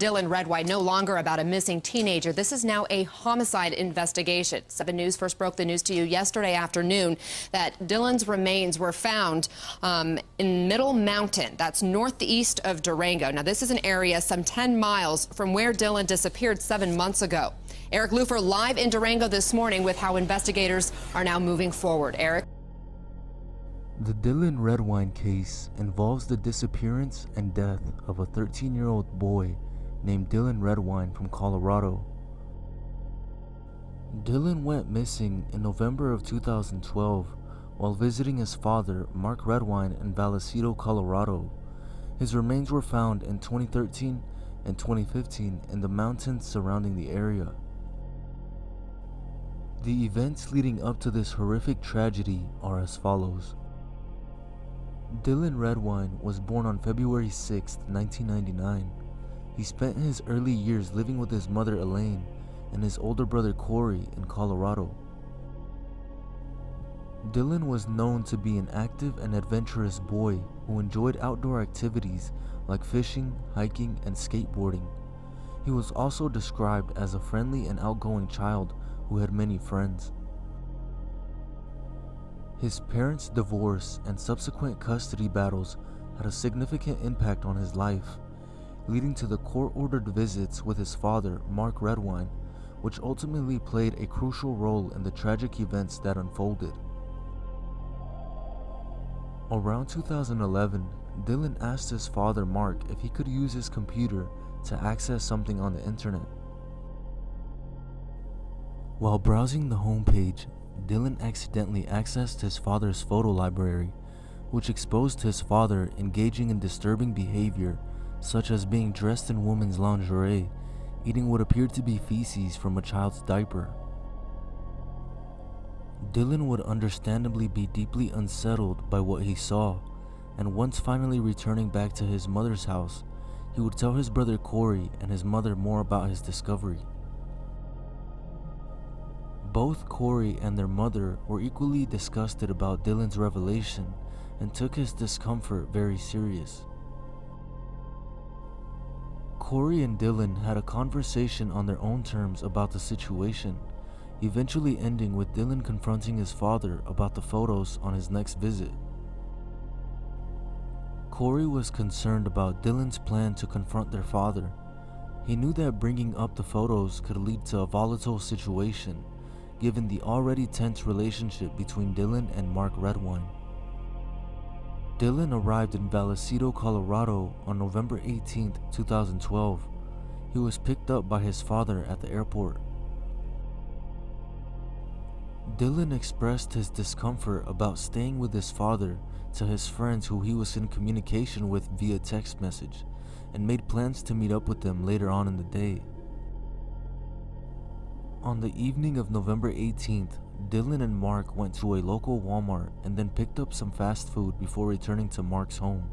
Dylan Redwine, no longer about a missing teenager. This is now a homicide investigation. 7 News first broke the news to you yesterday afternoon that Dylan's remains were found in Middle Mountain. That's northeast of Durango. Now, this is an area some 10 miles from where Dylan disappeared 7 months ago. Eric Lufer live in Durango this morning with how investigators are now moving forward. Eric? The Dylan Redwine case involves the disappearance and death of a 13-year-old boy named Dylan Redwine from Colorado. Dylan went missing in November of 2012 while visiting his father, Mark Redwine, in Vallecito, Colorado. His remains were found in 2013 and 2015 in the mountains surrounding the area. The events leading up to this horrific tragedy are as follows. Dylan Redwine was born on February 6, 1999. He spent his early years living with his mother Elaine and his older brother Corey in Colorado. Dylan was known to be an active and adventurous boy who enjoyed outdoor activities like fishing, hiking, and skateboarding. He was also described as a friendly and outgoing child who had many friends. His parents' divorce and subsequent custody battles had a significant impact on his life, leading to the court-ordered visits with his father, Mark Redwine, which ultimately played a crucial role in the tragic events that unfolded. Around 2011, Dylan asked his father, Mark, if he could use his computer to access something on the internet. While browsing the homepage, Dylan accidentally accessed his father's photo library, which exposed his father engaging in disturbing behavior such as being dressed in women's lingerie, eating what appeared to be feces from a child's diaper. Dylan would understandably be deeply unsettled by what he saw, and once finally returning back to his mother's house, he would tell his brother Corey and his mother more about his discovery. Both Corey and their mother were equally disgusted about Dylan's revelation and took his discomfort very serious. Corey and Dylan had a conversation on their own terms about the situation, eventually ending with Dylan confronting his father about the photos on his next visit. Corey was concerned about Dylan's plan to confront their father. He knew that bringing up the photos could lead to a volatile situation, given the already tense relationship between Dylan and Mark Redwine. Dylan arrived in Vallecito, Colorado on November 18, 2012. He was picked up by his father at the airport. Dylan expressed his discomfort about staying with his father to his friends who he was in communication with via text message, and made plans to meet up with them later on in the day. On the evening of November 18th, Dylan and Mark went to a local Walmart and then picked up some fast food before returning to Mark's home.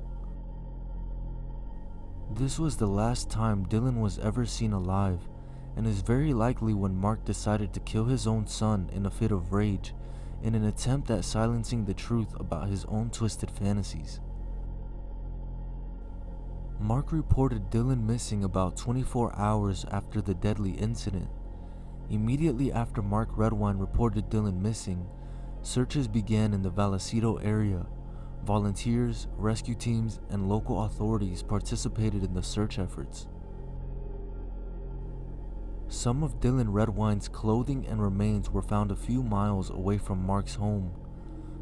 This was the last time Dylan was ever seen alive, and is very likely when Mark decided to kill his own son in a fit of rage, in an attempt at silencing the truth about his own twisted fantasies. Mark reported Dylan missing about 24 hours after the deadly incident. Immediately after Mark Redwine reported Dylan missing, searches began in the Vallecito area. Volunteers, rescue teams, and local authorities participated in the search efforts. Some of Dylan Redwine's clothing and remains were found a few miles away from Mark's home.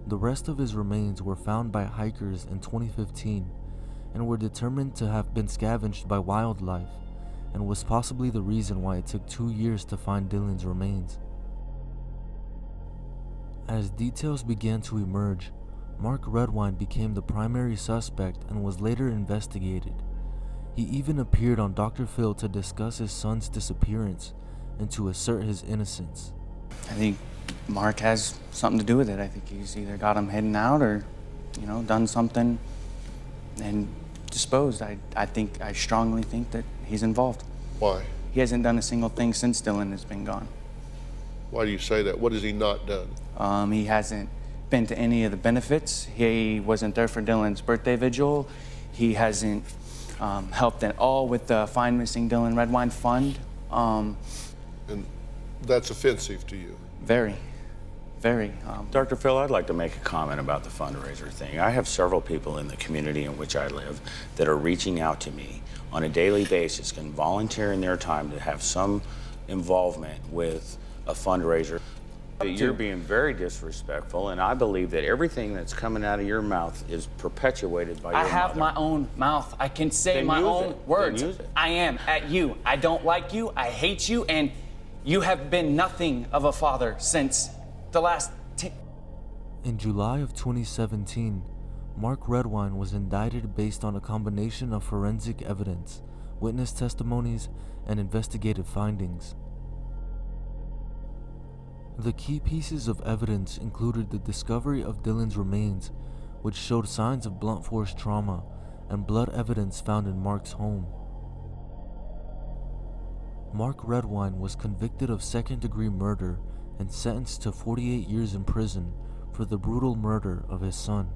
The rest of his remains were found by hikers in 2015 and were determined to have been scavenged by wildlife, and was possibly the reason why it took 2 years to find Dylan's remains. As details began to emerge, Mark Redwine became the primary suspect and was later investigated. He even appeared on Dr. Phil to discuss his son's disappearance and to assert his innocence. I think Mark has something to do with it. I think he's either got him hidden out or, done something and disposed. I strongly think that he's involved. Why? He hasn't done a single thing since Dylan has been gone. Why do you say that? What has he not done? He hasn't been to any of the benefits. He wasn't there for Dylan's birthday vigil. He hasn't helped at all with the Find Missing Dylan Redwine Fund. And that's offensive to you? Very. Dr. Phil, I'd like to make a comment about the fundraiser thing. I have several people in the community in which I live that are reaching out to me on a daily basis and volunteering their time to have some involvement with a fundraiser. You're being very disrespectful, and I believe that everything that's coming out of your mouth is perpetuated by your I have mother. my own mouth. I can say Then my use own it. words. Then use it. I am at you. I don't like you. I hate you. And you have been nothing of a father since the last In July of 2017, Mark Redwine was indicted based on a combination of forensic evidence, witness testimonies, and investigative findings. The key pieces of evidence included the discovery of Dylan's remains, which showed signs of blunt force trauma, and blood evidence found in Mark's home. Mark Redwine was convicted of second-degree murder and sentenced to 48 years in prison for the brutal murder of his son.